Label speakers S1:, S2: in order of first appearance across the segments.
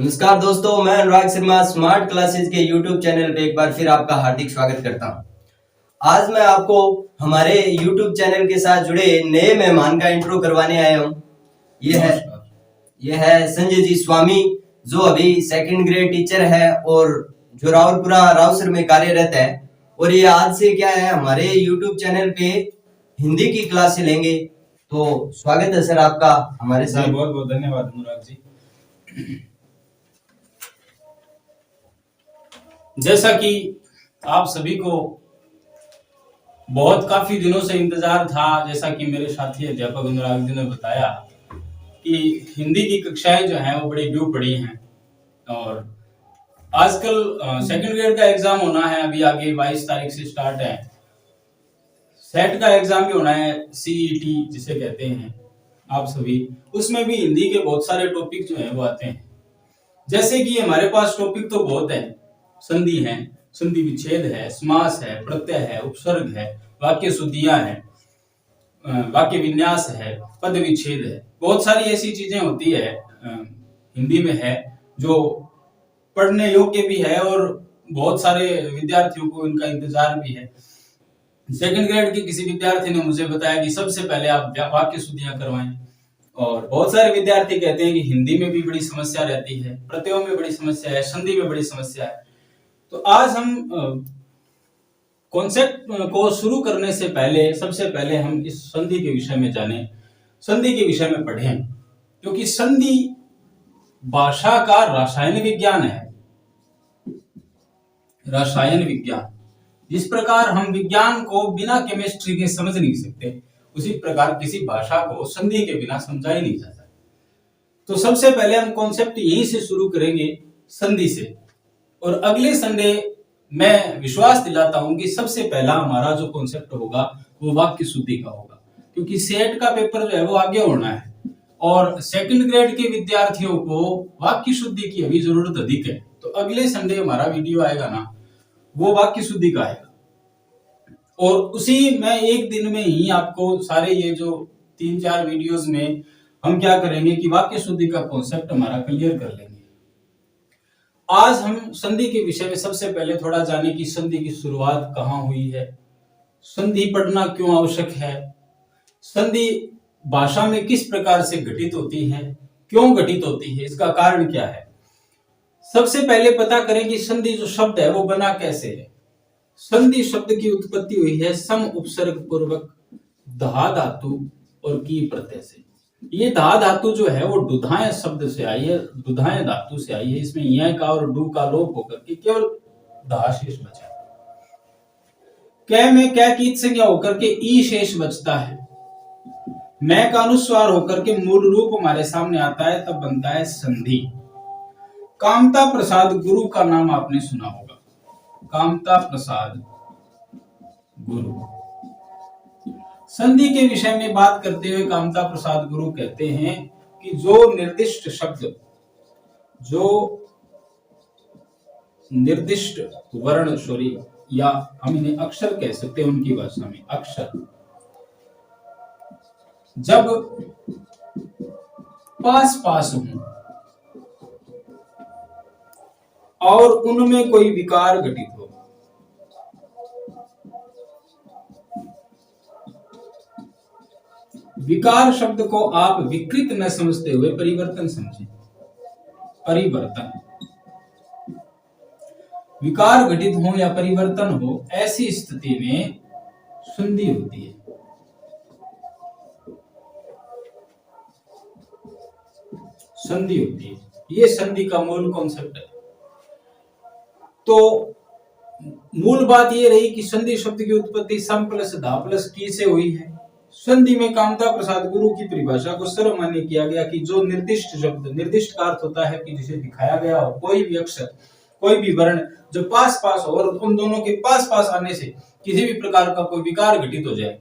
S1: नमस्कार दोस्तों, मैं अनुराग शर्मा स्मार्ट क्लासेस के यूट्यूब चैनल पे एक बार फिर आपका हार्दिक स्वागत करता हूं। आज मैं आपको हमारे यूट्यूब चैनल के साथ जुड़े नए मेहमान का इंट्रो करवाने आया हूं। यह है संजय जी स्वामी, जो अभी सेकंड ग्रेड टीचर है और जो रावलपुरा रावसर में कार्यरत है। और ये आज से क्या है, हमारे यूट्यूब चैनल पे हिंदी की क्लास लेंगे। तो स्वागत है सर आपका हमारे साथ।
S2: बहुत बहुत धन्यवाद अनुराग जी। जैसा कि आप सभी को बहुत काफी दिनों से इंतजार था, जैसा कि मेरे साथी अध्यापक अनुराग जी ने बताया कि हिंदी की कक्षाएं जो हैं वो बड़ी ड्यू पड़ी हैं और आजकल सेकंड ग्रेड का एग्जाम होना है। अभी आगे 22 तारीख से स्टार्ट है। सेट का एग्जाम भी होना है, सीईटी जिसे कहते हैं आप सभी। उसमें भी हिंदी के बहुत सारे टॉपिक जो हैं वो आते हैं। जैसे कि हमारे पास टॉपिक तो बहुत है, संधि है, संधि विच्छेद है, समास है, प्रत्यय है, उपसर्ग है, वाक्य शुद्धियां है, वाक्य विन्यास है, पद विच्छेद है। बहुत सारी ऐसी चीजें होती है हिंदी में है जो पढ़ने योग्य भी है और बहुत सारे विद्यार्थियों को इनका इंतजार भी है। सेकंड ग्रेड के किसी विद्यार्थी ने मुझे बताया कि सबसे पहले आप वाक्य शुद्धियां करवाएं। और बहुत सारे विद्यार्थी कहते हैं कि हिंदी में भी बड़ी समस्या रहती है, प्रत्ययों में बड़ी समस्या है, संधि में बड़ी समस्या है। तो आज हम कॉन्सेप्ट को शुरू करने से पहले सबसे पहले हम इस संधि के विषय में जानें, संधि के विषय में पढ़ें, क्योंकि संधि भाषा का रसायन विज्ञान है। रसायन विज्ञान, जिस प्रकार हम विज्ञान को बिना केमिस्ट्री के समझ नहीं सकते, उसी प्रकार किसी भाषा को संधि के बिना समझा ही नहीं जाता। तो सबसे पहले हम कॉन्सेप्ट यहीं से शुरू करेंगे, संधि से। और अगले संडे मैं विश्वास दिलाता हूं कि सबसे पहला हमारा जो कॉन्सेप्ट होगा वो वाक्य शुद्धि का होगा, क्योंकि सेट का पेपर जो है वो आगे होना है और सेकंड ग्रेड के विद्यार्थियों को वाक्य शुद्धि की अभी जरूरत अधिक है। तो अगले संडे हमारा वीडियो आएगा ना, वो वाक्य शुद्धि का आएगा और उसी में एक दिन में ही आपको सारे ये जो 3-4 वीडियोस में हम क्या करेंगे कि वाक्य शुद्धि का कॉन्सेप्ट हमारा क्लियर कर लेंगे। आज हम संधि के विषय में सबसे पहले थोड़ा जाने कि संधि की शुरुआत कहां हुई है, संधि पढ़ना क्यों आवश्यक है, संधि भाषा में किस प्रकार से घटित होती है, क्यों घटित होती है, इसका कारण क्या है। सबसे पहले पता करें कि संधि जो शब्द है वो बना कैसे है। संधि शब्द की उत्पत्ति हुई है सम उपसर्ग पूर्वक धा धातु और की प्रत्यय से। ये धा धातु जो है वो दुधाएं शब्द से आई है, दुधाएं धातु से आई है। इसमें य का और डू का लोप होकर के केवल धा शेष बचा। कै में कै की संज्ञा होकर के ई शेष बचता है। मैं का अनुस्वार होकर के मूल रूप हमारे सामने आता है, तब बनता है संधि। कामता प्रसाद गुरु का नाम आपने सुना होगा, कामता प्रसाद गुरु। संधि के विषय में बात करते हुए कामता प्रसाद गुरु कहते हैं कि जो निर्दिष्ट शब्द, जो निर्दिष्ट वर्ण सॉरी या हम इन्हें अक्षर कह सकते हैं उनकी भाषा में, अक्षर जब पास पास हों और उनमें कोई विकार घटित हो, विकार शब्द को आप विकृत न समझते हुए परिवर्तन समझें। परिवर्तन, विकार घटित हो या परिवर्तन हो, ऐसी स्थिति में संधि होती है। संधि होती है, ये संधि का मूल कॉन्सेप्ट है। तो मूल बात ये रही कि संधि शब्द की उत्पत्ति सम प्लस धा प्लस की से हुई है। संधि में कामता प्रसाद गुरु की परिभाषा को सर्वमान्य किया गया कि जो निर्दिष्ट शब्द, निर्दिष्ट का अर्थ होता है कि जिसे दिखाया गया हो, कोई भी अक्षर, कोई भी वर्ण जो पास पास हो और उन दोनों के पास पास आने से किसी भी प्रकार का कोई विकार घटित हो जाए,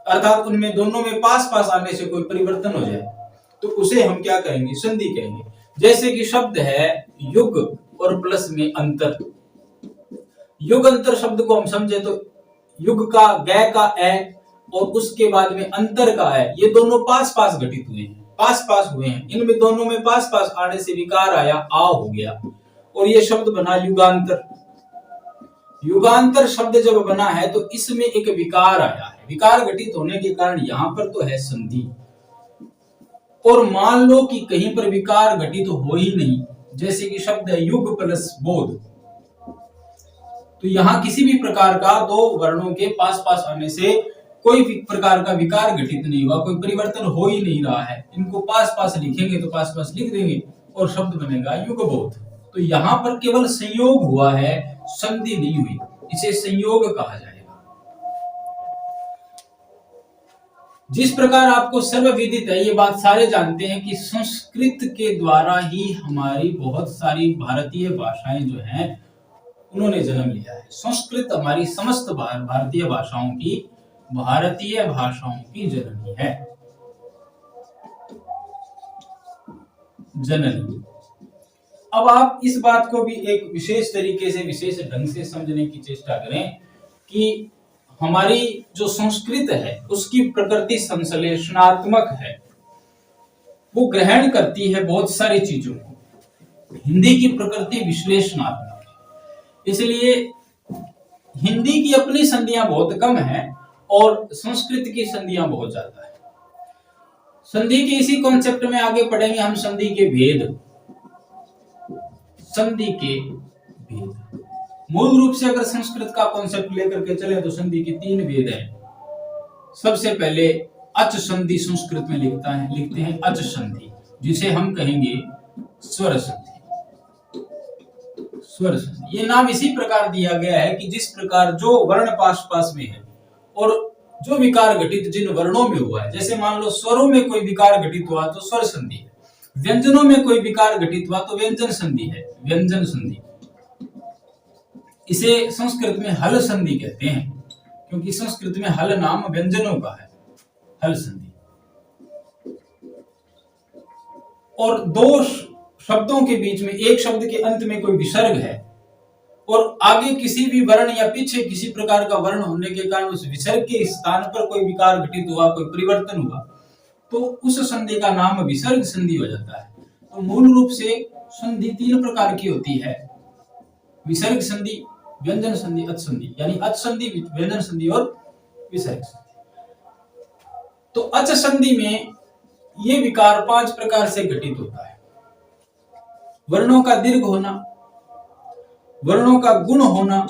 S2: अर्थात उनमें दोनों में पास पास आने से कोई परिवर्तन हो जाए, तो उसे हम क्या कहेंगे, संधि कहेंगे। जैसे कि शब्द है युग और प्लस में अंतर। युग अंतर शब्द को हम समझे तो युग का गै का ए और उसके बाद में अंतर का है, ये दोनों पास पास घटित हुए हैं। पास पास हुए हैं, इनमें दोनों में पास पास आने से विकार आया, आ हो गया और ये शब्द बना युगांतर। युगांतर शब्द जब बना है तो इसमें एक विकार आया है, विकार घटित होने के कारण यहां पर तो है संधि। और मान लो कि कहीं पर विकार घटित हो ही नहीं, जैसे कि शब्द है युग प्लस बोध, तो यहां किसी भी प्रकार का दो वर्णों के पास पास आने से कोई भी प्रकार का विकार घटित नहीं हुआ, कोई परिवर्तन हो ही नहीं रहा है। इनको पास पास लिखेंगे तो पास पास लिख देंगे और शब्द बनेगा युगबोध। तो यहां पर केवल संयोग हुआ है, संधि नहीं हुई, इसे संयोग कहा जाएगा। जिस प्रकार आपको सर्वविदित है, ये बात सारे जानते हैं कि संस्कृत के द्वारा ही हमारी बहुत सारी भारतीय भाषाएं जो हैं उन्होंने जन्म लिया है। संस्कृत हमारी समस्त भारतीय भाषाओं की जननी है, जननी। अब आप इस बात को भी एक विशेष तरीके से, विशेष ढंग से समझने की चेष्टा करें कि हमारी जो संस्कृत है उसकी प्रकृति संश्लेषणात्मक है, वो ग्रहण करती है बहुत सारी चीजों को। हिंदी की प्रकृति विश्लेषणात्मक है, इसलिए हिंदी की अपनी संधियां बहुत कम है और संस्कृत की संधियां बहुत ज्यादा है। संधि के इसी कॉन्सेप्ट में आगे पढ़ेंगे हम, संधि के भेद। संधि के भेद मूल रूप से अगर संस्कृत का कॉन्सेप्ट लेकर के चले तो संधि के 3 भेद हैं। सबसे पहले अच संधि संस्कृत में लिखते हैं अच संधि, जिसे हम कहेंगे स्वर संधि। स्वर संधि ये नाम इसी प्रकार दिया गया है कि जिस प्रकार जो वर्ण पास पास में है और जो विकार घटित जिन वर्णों में हुआ है, जैसे मान लो स्वरों में कोई विकार घटित हुआ तो स्वर संधि है, व्यंजनों में कोई विकार घटित हुआ तो व्यंजन संधि है, व्यंजन संधि। इसे संस्कृत में हल संधि कहते हैं, क्योंकि संस्कृत में हल नाम व्यंजनों का है, हल संधि। और दो शब्दों के बीच में, एक शब्द के अंत में कोई विसर्ग है और आगे किसी भी वर्ण या पीछे किसी प्रकार का वर्ण होने के कारण उस विसर्ग के स्थान पर कोई विकार घटित हुआ, कोई परिवर्तन हुआ, तो उस संधि का नाम विसर्ग संधि हो जाता है। तो मूल रूप से संधि 3 प्रकार की होती है, विसर्ग संधि, व्यंजन संधि, अच संधि, यानी अच संधि, व्यंजन संधि और विसर्ग संधि। तो अच संधि में ये विकार 5 प्रकार से घटित होता है। वर्णों का दीर्घ होना, वर्णों का गुण होना,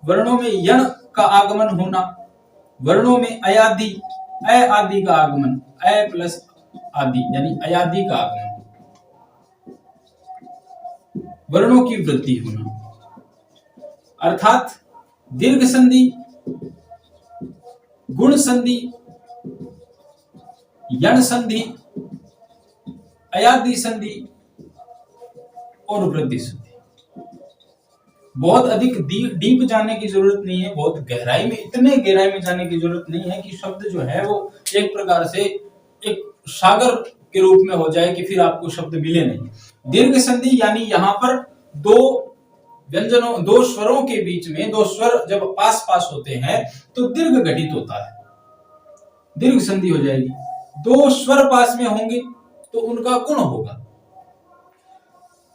S2: वर्णों में यण का आगमन होना, वर्णों में अयादि, अ आदि का आगमन, अ प्लस आदि यानी अयादि का आगमन, वर्णों की वृद्धि होना, अर्थात दीर्घ संधि, गुण संधि, यण संधि, अयादि संधि और वृद्धि संधि। बहुत अधिक डीप जाने की जरूरत नहीं है, बहुत गहराई में, इतने गहराई में जाने की जरूरत नहीं है कि शब्द जो है वो एक प्रकार से एक सागर के रूप में हो जाए कि फिर आपको शब्द मिले नहीं। दीर्घ संधि यानी यहां पर दो व्यंजनों, दो स्वरों के बीच में, दो स्वर जब पास पास होते हैं तो दीर्घ घटित होता है, दीर्घ संधि हो जाएगी। दो स्वर पास में होंगे तो उनका गुण होगा।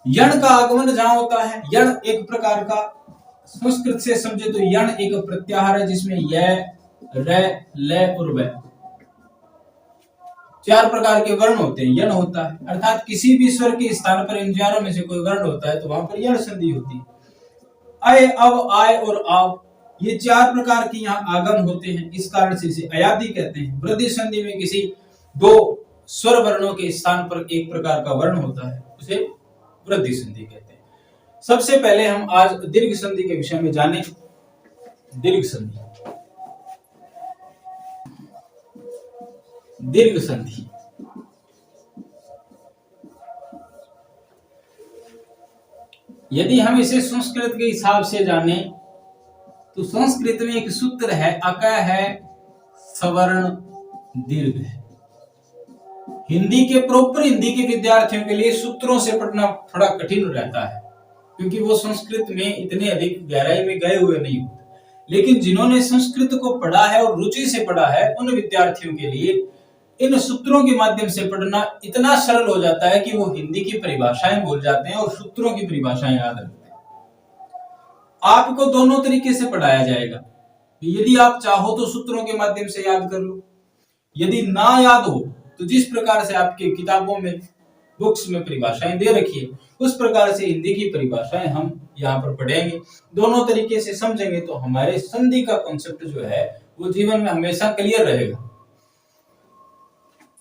S2: यण का आगमन जहां होता है, यण एक प्रकार का, संस्कृत से समझे तो यण एक प्रत्याहार है जिसमें य, र, ल और व 4 प्रकार के वर्ण होते हैं, यण होता है। अर्थात किसी भी स्वर के स्थान पर इन चारों में से कोई वर्ण होता है तो वहां पर यण संधि होती है। अय, अव, आय और आव, ये 4 प्रकार के यहाँ आगम होते हैं, इस कारण से इसे अयादि कहते हैं। वृद्धि संधि में किसी 2 स्वर वर्णों के स्थान पर एक प्रकार का वर्ण होता है, उसे वृद्धि संधि कहते हैं। सबसे पहले हम आज दीर्घ संधि के विषय में जानें। दीर्घ संधि, दीर्घ संधि यदि हम इसे संस्कृत के हिसाब से जाने तो संस्कृत में एक सूत्र है, अक है सवर्ण दीर्घ है। हिंदी के प्रॉपर हिंदी के विद्यार्थियों के लिए सूत्रों से पढ़ना थोड़ा कठिन रहता है, क्योंकि वो संस्कृत में इतने अधिक गहराई में गए हुए नहीं होते। लेकिन जिन्होंने संस्कृत को पढ़ा है और रुचि से पढ़ा है, उन विद्यार्थियों के लिए इन सूत्रों के माध्यम से पढ़ना इतना सरल हो जाता है कि वो हिंदी की परिभाषाएं भूल जाते हैं और सूत्रों की परिभाषाएं याद रखते हैं। आपको दोनों तरीके से पढ़ाया जाएगा। यदि आप चाहो तो सूत्रों के माध्यम से याद कर लो, यदि ना याद हो तो जिस प्रकार से आपके किताबों में, बुक्स में परिभाषाएं दे रखी है, उस प्रकार से हिंदी की परिभाषाएं हम यहाँ पर पढ़ेंगे। दोनों तरीके से समझेंगे तो हमारे संधि का कॉन्सेप्ट जो है वो जीवन में हमेशा क्लियर रहेगा।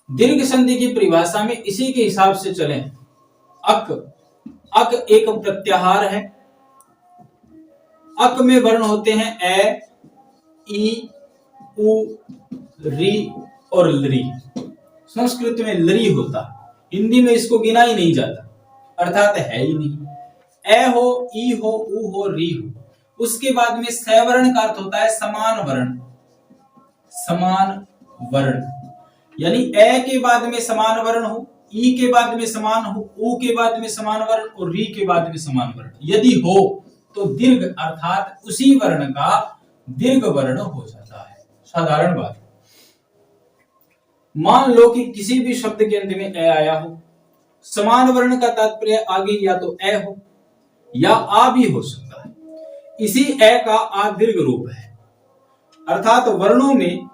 S2: दीर्घ संधि की परिभाषा में इसी के हिसाब से चलें। अक एक प्रत्याहार है। अक में वर्ण होते हैं ए, ई, उ, री और लरी। संस्कृत में लरी होता, हिंदी में इसको गिना ही नहीं जाता, अर्थात है ही नहीं। ए हो, ई हो, उ हो, री हो। उसके बाद में सवर्ण का अर्थ होता है समान वर्ण। समान वर्ण यानी ए के बाद में समान वर्ण हो, ई के बाद में समान हो, उ के बाद में समान वर्ण और री के बाद में समान वर्ण। यदि हो तो दीर्घ अर्थात उसी वर्ण का दीर्घ वर्ण हो जाता है। साधारण बात। मान लो कि किसी भी शब्द के अंत में ए आया हो, समान वर्ण का तात्पर्य आगे या तो ए हो या आ भी हो सकता है। इसी ए का आ दीर्घ रूप है, अर्थात वर्णों में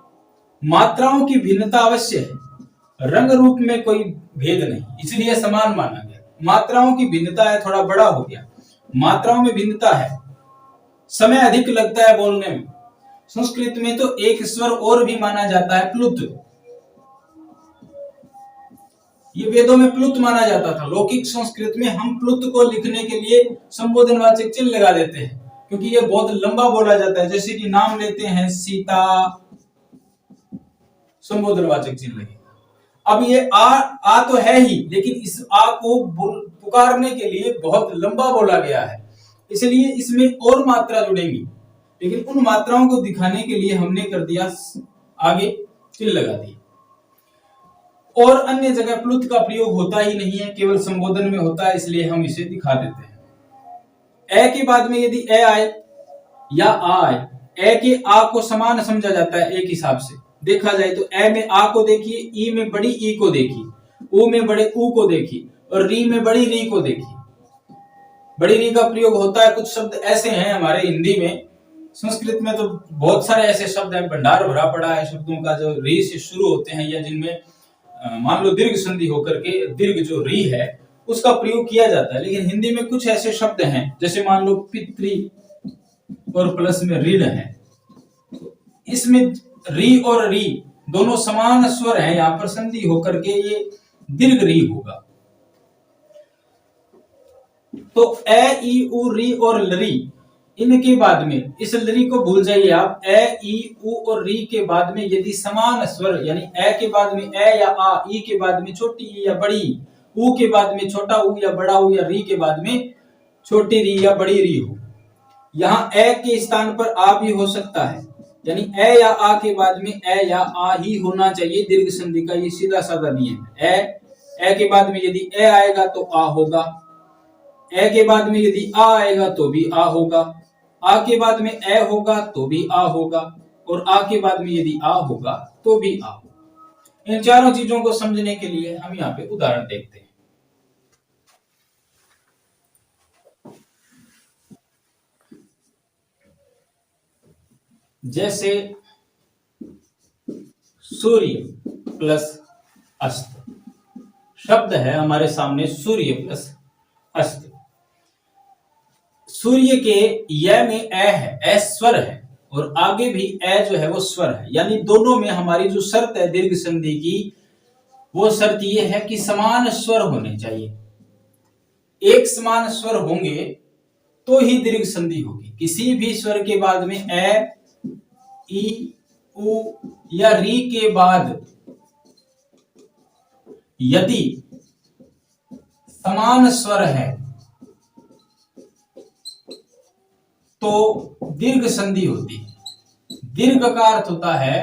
S2: मात्राओं की भिन्नता अवश्य है, रंग रूप में कोई भेद नहीं, इसलिए समान माना गया। मात्राओं की भिन्नता है, थोड़ा बड़ा हो गया, मात्राओं में भिन्नता है, समय अधिक लगता है बोलने में। संस्कृत में तो एक स्वर और भी माना जाता है, प्लुत। ये वेदों में प्लुत माना जाता था। लौकिक संस्कृत में हम प्लुत को लिखने के लिए संबोधनवाचक चिन्ह लगा देते हैं, क्योंकि ये बहुत लंबा बोला जाता है। जैसे कि नाम लेते हैं सीता, संबोधनवाचक चिन्ह लगेगा। अब ये आ तो है ही, लेकिन इस आ को पुकारने के लिए बहुत लंबा बोला गया है, इसलिए इसमें और मात्रा जुड़ेंगी। लेकिन उन मात्राओं को दिखाने के लिए हमने कर दिया आगे चिन्ह लगा दिया। और अन्य जगह प्लुत का प्रयोग होता ही नहीं है, केवल संबोधन में होता है, इसलिए हम इसे दिखा देते हैं। ए के बाद में यदि ए आए या आ आए, ए के आ को समान समझा जाता है। एक हिसाब से देखा जाए तो ए में आ को देखिए, ई में बड़ी ई को देखिए, उ में बड़े उ को देखिए और री में बड़ी री को देखिए। बड़ी री का प्रयोग होता है। कुछ शब्द ऐसे हैं हमारे हिंदी में, संस्कृत में तो बहुत सारे ऐसे शब्द हैं, भंडार भरा पड़ा है शब्दों का जो री से शुरू होते हैं या जिनमें मान लो दीर्घ संधि होकर के दीर्घ जो री है उसका प्रयोग किया जाता है। लेकिन हिंदी में कुछ ऐसे शब्द हैं, जैसे मान लो पितृ और प्लस में ऋण है, इसमें री और री दोनों समान स्वर हैं, यहां पर संधि होकर के ये दीर्घ री होगा। तो ए, ई, उ, री और लरी, इनके बाद में इस लरी को भूल जाइए आप। ए, ई, उ और री के बाद में यदि समान स्वर, यानी ए के बाद में ए या आ, ई के बाद में छोटी ई या बड़ी, उ के बाद में छोटा उ या बड़ा उ या री के बाद में छोटी री या बड़ी री हो, यहाँ ए के स्थान पर आ भी हो सकता है, यानी ए या आ के बाद में ए या आ ही होना चाहिए दीर्घ संधि का। ये सीधा साधा नियम है। ए के बाद में यदि ए आएगा तो आ होगा, ए के बाद में यदि आ आएगा तो भी आ होगा, आ के बाद में ए होगा तो भी आ होगा, और आ के बाद में यदि आ होगा तो भी आ होगा। इन चारों चीजों को समझने के लिए हम यहाँ पे उदाहरण देखते हैं। जैसे सूर्य प्लस अस्त, शब्द है हमारे सामने सूर्य प्लस अस्त। सूर्य के य में ए है, ए स्वर है, और आगे भी ए जो है वो स्वर है, यानी दोनों में हमारी जो शर्त है दीर्घ संधि की, वो शर्त ये है कि समान स्वर होने चाहिए। एक समान स्वर होंगे तो ही दीर्घ संधि होगी। किसी भी स्वर के बाद में ए, ई, उ या री के बाद यदि समान स्वर है तो दीर्घ संधि होती है। दीर्घ का अर्थ होता है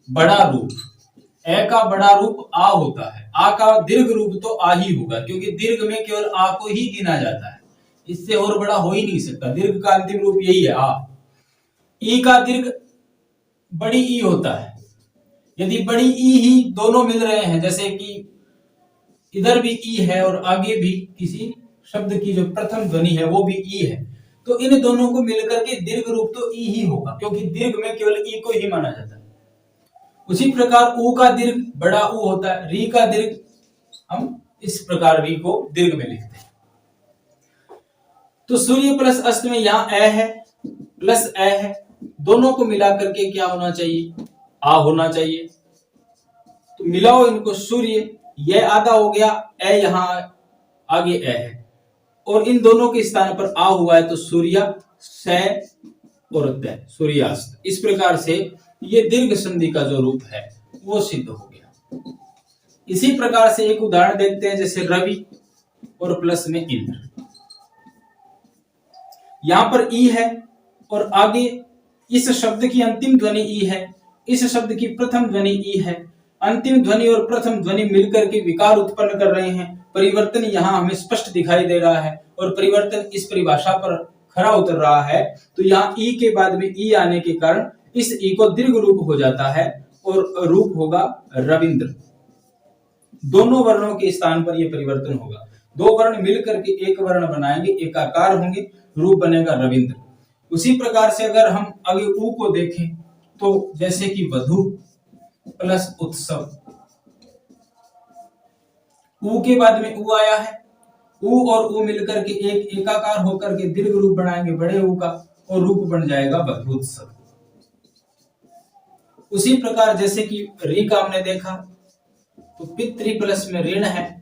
S2: बड़ा रूप। ए का बड़ा रूप आ होता है, आ का दीर्घ रूप तो आ ही होगा, क्योंकि दीर्घ में केवल आ को ही गिना जाता है, इससे और बड़ा हो ही नहीं सकता। दीर्घ का अंतिम रूप यही है आ। ई का दीर्घ बड़ी ई होता है, यदि बड़ी ई ही दोनों मिल रहे हैं, जैसे कि इधर भी ई है और आगे भी किसी शब्द की जो प्रथम ध्वनि है वो भी ई है, तो इन दोनों को मिलकर के दीर्घ रूप तो ई ही होगा, क्योंकि दीर्घ में केवल ई को ही माना जाता है। उसी प्रकार ऊ का दीर्घ बड़ा ऊ होता है, री का दीर्घ हम इस प्रकार री को दीर्घ में लिखते हैं। तो सूर्य प्लस अस्त में यहाँ ए है प्लस ए है, दोनों को मिलाकर के क्या होना चाहिए, आ होना चाहिए। तो मिलाओ इनको, सूर्य ये आधा हो गया, ए यहाँ आगे ए है, और इन दोनों के स्थान पर आ हुआ है, तो सूर्य से और तय, सूर्यास्त। इस प्रकार से ये दीर्घ संधि का जो रूप है वो सिद्ध हो गया। इसी प्रकार से एक उदाहरण देखते हैं, जैसे रवि और प्लस में इंद्र। यहां पर ई है और आगे इस शब्द की अंतिम ध्वनि ई है, इस शब्द की प्रथम ध्वनि ई है। अंतिम ध्वनि और प्रथम ध्वनि मिलकर के विकार उत्पन्न कर रहे हैं। परिवर्तन यहाँ हमें स्पष्ट दिखाई दे रहा है और परिवर्तन इस परिभाषा पर खरा उतर रहा है। तो यहाँ ई के बाद में ई आने के कारण इस ई को दीर्घ रूप हो जाता है और रूप होगा रविंद्र। दोनों वर्णों के स्थान पर यह परिवर्तन होगा, दो वर्ण मिलकर के एक वर्ण बनाएंगे, एक आकार होंगे, रूप बनेगा रविंद्र। उसी प्रकार से अगर हम आगे ऊ को देखें, तो जैसे कि वधु प्लस उत्सव, ऊ के बाद में ऊ आया है, ऊ और ऊ मिलकर के एक एकाकार होकर के दीर्घ रूप बनाएंगे बड़े ऊ का, और रूप बन जाएगा वधूत्सव। उसी प्रकार जैसे कि री का हमने देखा, तो पितृ प्लस में ऋण है,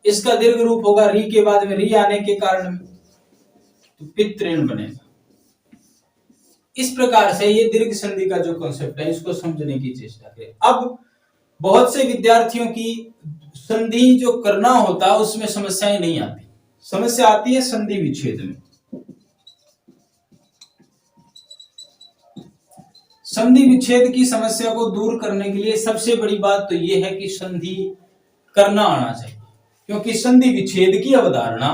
S2: इसका दीर्घ रूप होगा री के बाद में री आने के कारण तो पितृण बनेगा। इस प्रकार से ये दीर्घ संधि का जो कॉन्सेप्ट है इसको समझने की चेष्टा करें। अब बहुत से विद्यार्थियों की संधि जो करना होता है उसमें समस्याएं नहीं आती, समस्या आती है संधि विच्छेद में। संधि विच्छेद की समस्या को दूर करने के लिए सबसे बड़ी बात तो यह है कि संधि करना आना चाहिए, क्योंकि संधि विच्छेद की अवधारणा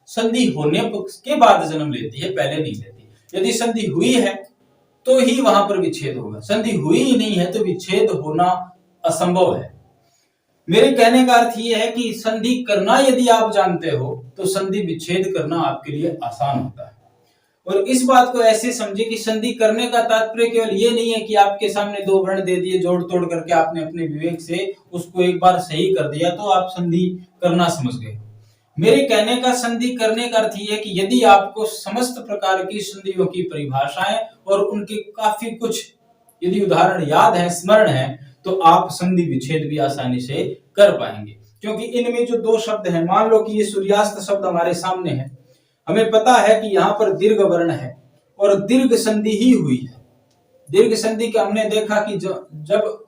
S2: संधि होने के बाद जन्म लेती है, पहले नहीं लेती। यदि संधि हुई है तो ही वहां पर विच्छेद होगा, संधि हुई ही नहीं है तो विच्छेद होना असंभव है। मेरे कहने का अर्थ यह है कि संधि करना यदि आप जानते हो तो संधि विच्छेद करना आपके लिए आसान होता है। और इस बात को ऐसे समझे कि संधि करने का तात्पर्य केवल ये नहीं है कि आपके सामने दो वर्ण दे दिए, जोड़ तोड़ करके आपने अपने विवेक से उसको एक बार सही कर दिया तो आप संधि करना समझ गए। मेरे कहने का संधि करने का अर्थ यह है कि यदि आपको समस्त प्रकार की संधियों की परिभाषाएं और उनके काफी कुछ यदि उदाहरण याद है, स्मरण है, तो आप संधि विच्छेद भी आसानी से कर पाएंगे। क्योंकि इनमें जो दो शब्द हैं, मान लो कि ये सूर्यास्त शब्द हमारे सामने है, हमें पता है कि यहाँ पर दीर्घ वर्ण है और दीर्घ संधि ही हुई है। दीर्घ संधि का हमने देखा कि जब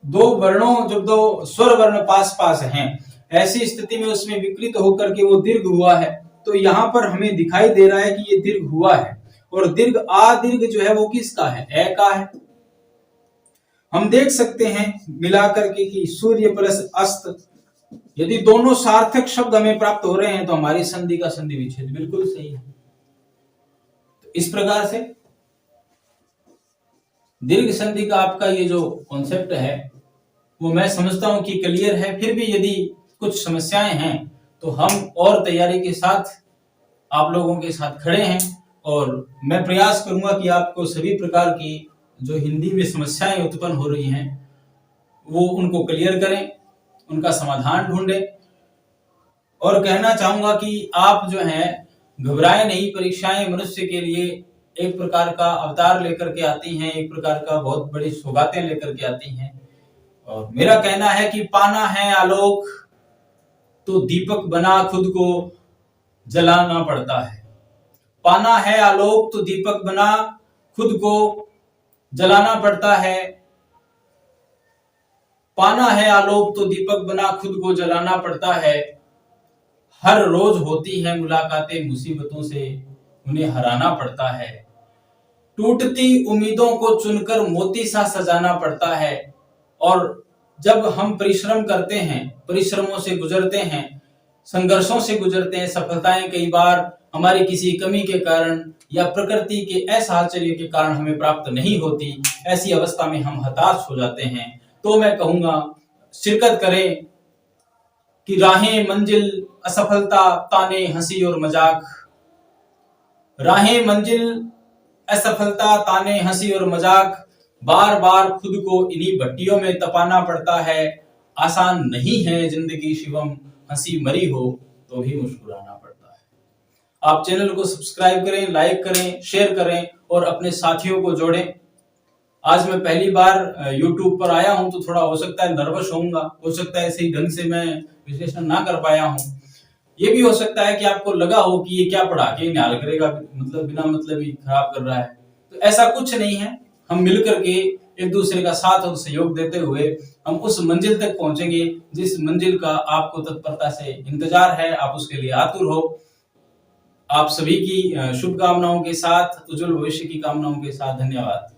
S2: दो स्वर वर्ण पास पास हैं, ऐसी स्थिति में उसमें विकृत होकर के वो दीर्घ हुआ है। तो यहाँ पर हमें दिखाई दे रहा है कि ये दीर्घ हुआ है, और दीर्घ आ दीर्घ जो है वो किसका है, ए का है। हम देख सकते हैं मिलाकर के कि सूर्य प्लस अस्त, यदि दोनों सार्थक शब्द हमें प्राप्त हो रहे हैं तो हमारी संधि का संधि विच्छेद बिल्कुल सही है। तो इस प्रकार से दीर्घ संधि का आपका ये जो कॉन्सेप्ट है वो मैं समझता हूं कि क्लियर है। फिर भी यदि कुछ समस्याएं हैं तो हम और तैयारी के साथ आप लोगों के साथ खड़े हैं, और मैं प्रयास करूंगा कि आपको सभी प्रकार की जो हिंदी में समस्याएं उत्पन्न हो रही हैं वो उनको क्लियर करें, उनका समाधान ढूंढें। और कहना चाहूंगा कि आप जो हैं घबराए नहीं, परीक्षाएं मनुष्य के लिए एक प्रकार का अवतार लेकर के आती हैं, एक प्रकार का बहुत बड़ी सौगातें लेकर के आती हैं। और मेरा कहना है कि पाना है आलोक तो दीपक बना खुद को जलाना पड़ता है। पाना है आलोक तो दीपक बना खुद को जलाना पड़ता है। पाना है आलोक तो दीपक बना खुद को जलाना पड़ता है। हर रोज होती है मुलाकातें मुसीबतों से, उन्हें हराना पड़ता है। टूटती उम्मीदों को चुनकर मोती सा सजाना पड़ता है। और जब हम परिश्रम करते हैं, परिश्रमों से गुजरते हैं, संघर्षों से गुजरते हैं, सफलताएं कई बार हमारी किसी कमी के कारण या प्रकृति के असाहचर्य के कारण हमें प्राप्त नहीं होती, ऐसी अवस्था में हम हताश हो जाते हैं, तो मैं कहूंगा शिरकत करें कि राहें मंजिल असफलता ताने हंसी और मजाक, राहें मंजिल असफलता ताने हंसी और मजाक, बार बार खुद को इन्हीं भट्टियों में तपाना पड़ता है, आसान नहीं है जिंदगी शिवम, हंसी मरी हो तो भी मुस्कुराना पड़ता है। आप चैनल को सब्सक्राइब करें, लाइक करें, शेयर करें और अपने साथियों को जोड़ें। आज मैं पहली बार YouTube पर आया हूं तो थोड़ा हो सकता है नर्वस होऊंगा, हो सकता है सही ढंग से मैं विश्लेषण ना कर पाया हूं। ये भी हो सकता है कि आपको लगा हो कि ये क्या पढ़ा के निहाल करेगा, मतलब बिना मतलब ही खराब कर रहा है, तो ऐसा कुछ नहीं है। हम मिलकर के एक दूसरे का साथ और सहयोग देते हुए हम उस मंजिल तक पहुंचेंगे जिस मंजिल का आपको तत्परता से इंतजार है, आप उसके लिए आतुर हो। आप सभी की शुभकामनाओं के साथ, उज्जवल भविष्य की कामनाओं के साथ धन्यवाद।